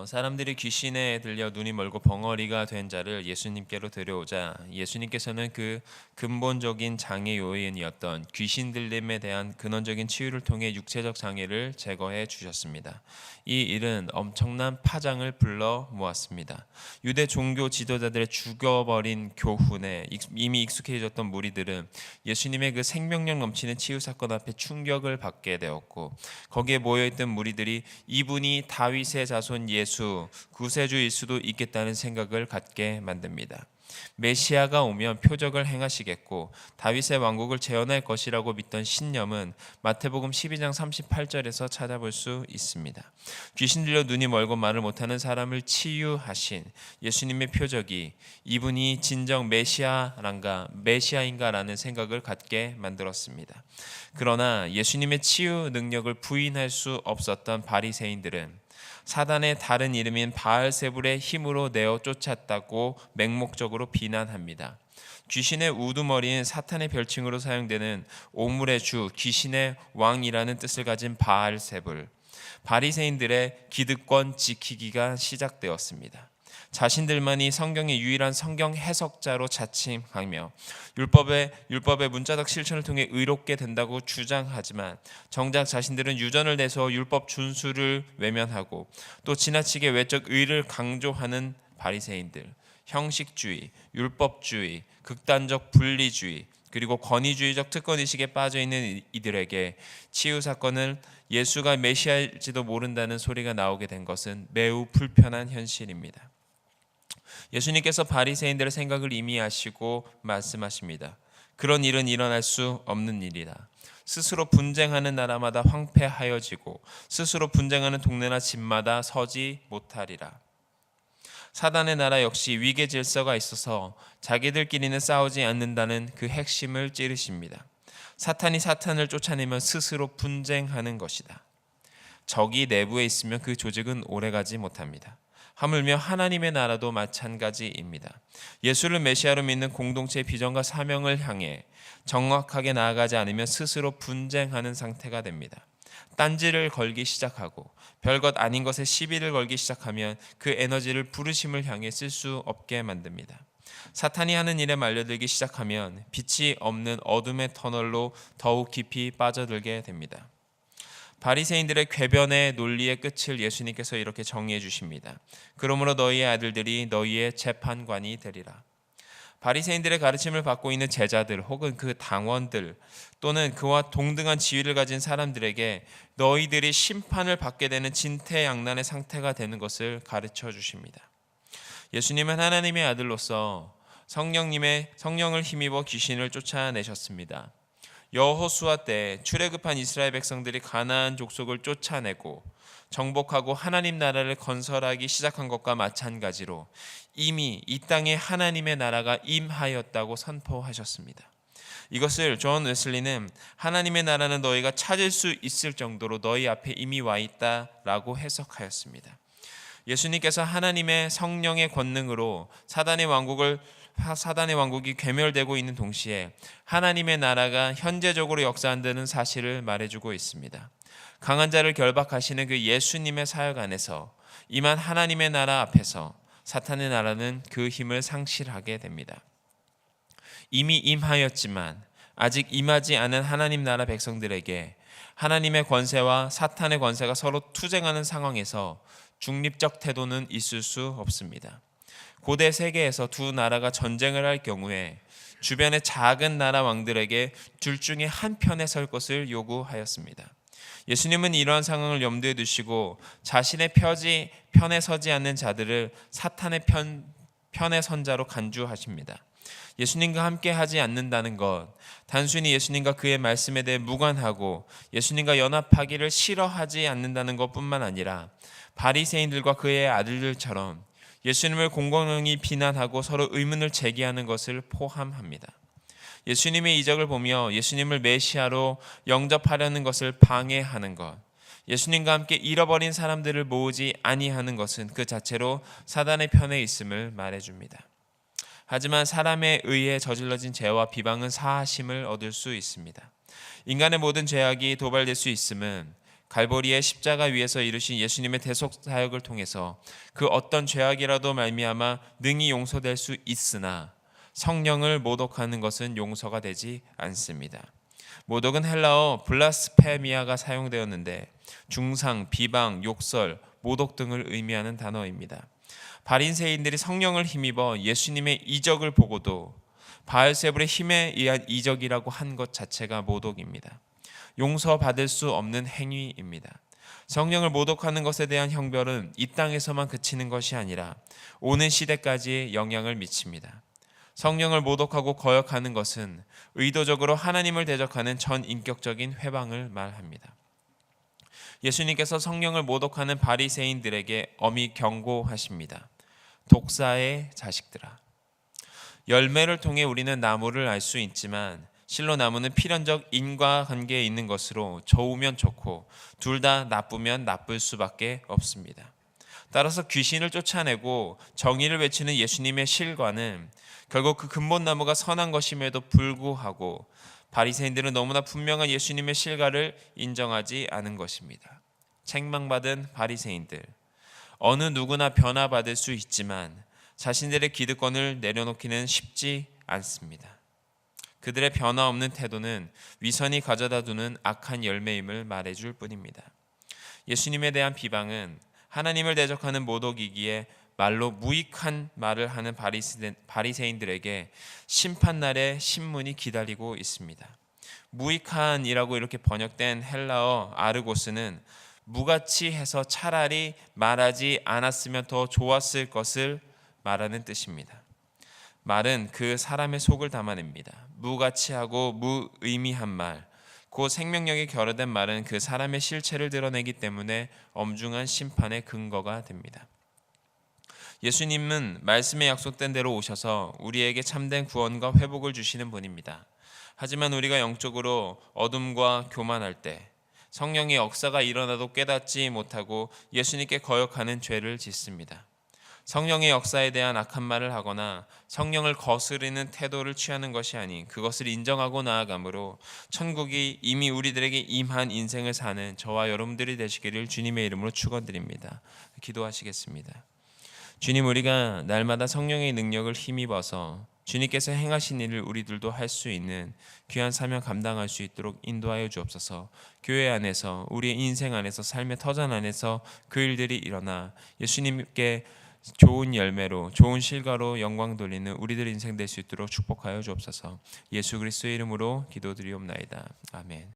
사람들이 귀신에 들려 눈이 멀고 벙어리가 된 자를 예수님께로 데려오자 예수님께서는 그 근본적인 장애 요인이었던 귀신 들림에 대한 근원적인 치유를 통해 육체적 장애를 제거해 주셨습니다. 이 일은 엄청난 파장을 불러 모았습니다. 유대 종교 지도자들의 죽여버린 교훈에 이미 익숙해졌던 무리들은 예수님의 그 생명력 넘치는 치유 사건 앞에 충격을 받게 되었고, 거기에 모여있던 무리들이 이분이 다윗의 자손 예수 구세주일 수도 있겠다는 생각을 갖게 만듭니다. 메시아가 오면 표적을 행하시겠고 다윗의 왕국을 재현할 것이라고 믿던 신념은 마태복음 12장 38절에서 찾아볼 수 있습니다. 귀신 들려 눈이 멀고 말을 못하는 사람을 치유하신 예수님의 표적이 이분이 진정 메시아인가라는 생각을 갖게 만들었습니다. 그러나 예수님의 치유 능력을 부인할 수 없었던 바리새인들은 사단의 다른 이름인 바알세불의 힘으로 내어 쫓았다고 맹목적으로 비난합니다. 귀신의 우두머리인 사탄의 별칭으로 사용되는 오물의 주, 귀신의 왕이라는 뜻을 가진 바알세불, 바리새인들의 기득권 지키기가 시작되었습니다. 자신들만이 성경의 유일한 성경 해석자로 자칭하며 율법의 문자적 실천을 통해 의롭게 된다고 주장하지만 정작 자신들은 유전을 내서 율법 준수를 외면하고 또 지나치게 외적 의를 강조하는 바리새인들, 형식주의, 율법주의, 극단적 분리주의, 그리고 권위주의적 특권의식에 빠져있는 이들에게 치유 사건을 예수가 메시아일지도 모른다는 소리가 나오게 된 것은 매우 불편한 현실입니다. 예수님께서 바리새인들의 생각을 이미 아시고 말씀하십니다. 그런 일은 일어날 수 없는 일이다. 스스로 분쟁하는 나라마다 황폐하여지고 스스로 분쟁하는 동네나 집마다 서지 못하리라. 사단의 나라 역시 위계 질서가 있어서 자기들끼리는 싸우지 않는다는 그 핵심을 찌르십니다. 사탄이 사탄을 쫓아내면 스스로 분쟁하는 것이다. 적이 내부에 있으면 그 조직은 오래가지 못합니다. 하물며 하나님의 나라도 마찬가지입니다. 예수를 메시아로 믿는 공동체의 비전과 사명을 향해 정확하게 나아가지 않으면 스스로 분쟁하는 상태가 됩니다. 딴지를 걸기 시작하고 별것 아닌 것에 시비를 걸기 시작하면 그 에너지를 부르심을 향해 쓸 수 없게 만듭니다. 사탄이 하는 일에 말려들기 시작하면 빛이 없는 어둠의 터널로 더욱 깊이 빠져들게 됩니다. 바리새인들의 궤변의 논리의 끝을 예수님께서 이렇게 정의해 주십니다. 그러므로 너희의 아들들이 너희의 재판관이 되리라. 바리새인들의 가르침을 받고 있는 제자들 혹은 그 당원들 또는 그와 동등한 지위를 가진 사람들에게 너희들이 심판을 받게 되는 진퇴양난의 상태가 되는 것을 가르쳐 주십니다. 예수님은 하나님의 아들로서 성령을 힘입어 귀신을 쫓아내셨습니다. 여호수아 때 출애굽한 이스라엘 백성들이 가나안 족속을 쫓아내고 정복하고 하나님 나라를 건설하기 시작한 것과 마찬가지로 이미 이 땅에 하나님의 나라가 임하였다고 선포하셨습니다. 이것을 존 웨슬리는 하나님의 나라는 너희가 찾을 수 있을 정도로 너희 앞에 이미 와 있다라고 해석하였습니다. 예수님께서 하나님의 성령의 권능으로 사단의 왕국이 괴멸되고 있는 동시에 하나님의 나라가 현재적으로 역사한다는 사실을 말해주고 있습니다. 강한 자를 결박하시는 그 예수님의 사역 안에서 임한 하나님의 나라 앞에서 사탄의 나라는 그 힘을 상실하게 됩니다. 이미 임하였지만 아직 임하지 않은 하나님 나라 백성들에게 하나님의 권세와 사탄의 권세가 서로 투쟁하는 상황에서 중립적 태도는 있을 수 없습니다. 고대 세계에서 두 나라가 전쟁을 할 경우에 주변의 작은 나라 왕들에게 둘 중에 한 편에 설 것을 요구하였습니다. 예수님은 이러한 상황을 염두에 두시고 자신의 편에 서지 않는 자들을 사탄의 편에 선 자로 간주하십니다. 예수님과 함께 하지 않는다는 것, 단순히 예수님과 그의 말씀에 대해 무관하고 예수님과 연합하기를 싫어하지 않는다는 것뿐만 아니라 바리새인들과 그의 아들들처럼 예수님을 공공연히 비난하고 서로 의문을 제기하는 것을 포함합니다. 예수님의 이적을 보며 예수님을 메시아로 영접하려는 것을 방해하는 것, 예수님과 함께 잃어버린 사람들을 모으지 아니하는 것은 그 자체로 사단의 편에 있음을 말해줍니다. 하지만 사람에 의해 저질러진 죄와 비방은 사하심을 얻을 수 있습니다. 인간의 모든 죄악이 도발될 수 있음은 갈보리의 십자가 위에서 이루신 예수님의 대속 사역을 통해서 그 어떤 죄악이라도 말미암아 능히 용서될 수 있으나 성령을 모독하는 것은 용서가 되지 않습니다. 모독은 헬라어 블라스페미아가 사용되었는데 중상, 비방, 욕설, 모독 등을 의미하는 단어입니다. 바리새인들이 성령을 힘입어 예수님의 이적을 보고도 바알세불의 힘에 의한 이적이라고 한 것 자체가 모독입니다. 용서받을 수 없는 행위입니다. 성령을 모독하는 것에 대한 형벌은 이 땅에서만 그치는 것이 아니라 오는 시대까지 영향을 미칩니다. 성령을 모독하고 거역하는 것은 의도적으로 하나님을 대적하는 전인격적인 회방을 말합니다. 예수님께서 성령을 모독하는 바리새인들에게 엄히 경고하십니다. 독사의 자식들아. 열매를 통해 우리는 나무를 알 수 있지만 실로 나무는 필연적 인과관계에 있는 것으로 좋으면 좋고 둘 다 나쁘면 나쁠 수밖에 없습니다. 따라서 귀신을 쫓아내고 정의를 외치는 예수님의 실과는 결국 그 근본나무가 선한 것임에도 불구하고 바리새인들은 너무나 분명한 예수님의 실과를 인정하지 않은 것입니다. 책망받은 바리새인들, 어느 누구나 변화받을 수 있지만 자신들의 기득권을 내려놓기는 쉽지 않습니다. 그들의 변화없는 태도는 위선이 가져다 두는 악한 열매임을 말해줄 뿐입니다. 예수님에 대한 비방은 하나님을 대적하는 모독이기에 말로 무익한 말을 하는 바리새인들에게 심판날의 신문이 기다리고 있습니다. 무익한이라고 이렇게 번역된 헬라어 아르고스는 무가치 해서 차라리 말하지 않았으면 더 좋았을 것을 말하는 뜻입니다. 말은 그 사람의 속을 담아냅니다. 무가치하고 무의미한 말, 그 생명력이 결여된 말은 그 사람의 실체를 드러내기 때문에 엄중한 심판의 근거가 됩니다. 예수님은 말씀에 약속된 대로 오셔서 우리에게 참된 구원과 회복을 주시는 분입니다. 하지만 우리가 영적으로 어둠과 교만할 때 성령의 역사가 일어나도 깨닫지 못하고 예수님께 거역하는 죄를 짓습니다. 성령의 역사에 대한 악한 말을 하거나 성령을 거스르는 태도를 취하는 것이 아닌 그것을 인정하고 나아가므로 천국이 이미 우리들에게 임한 인생을 사는 저와 여러분들이 되시기를 주님의 이름으로 축원드립니다. 기도하시겠습니다. 주님, 우리가 날마다 성령의 능력을 힘입어서 주님께서 행하신 일을 우리들도 할 수 있는 귀한 사명 감당할 수 있도록 인도하여 주옵소서. 교회 안에서 우리의 인생 안에서 삶의 터전 안에서 그 일들이 일어나 예수님께 좋은 열매로 좋은 실과로 영광 돌리는 우리들 인생 될 수 있도록 축복하여 주옵소서. 예수 그리스도의 이름으로 기도드리옵나이다. 아멘.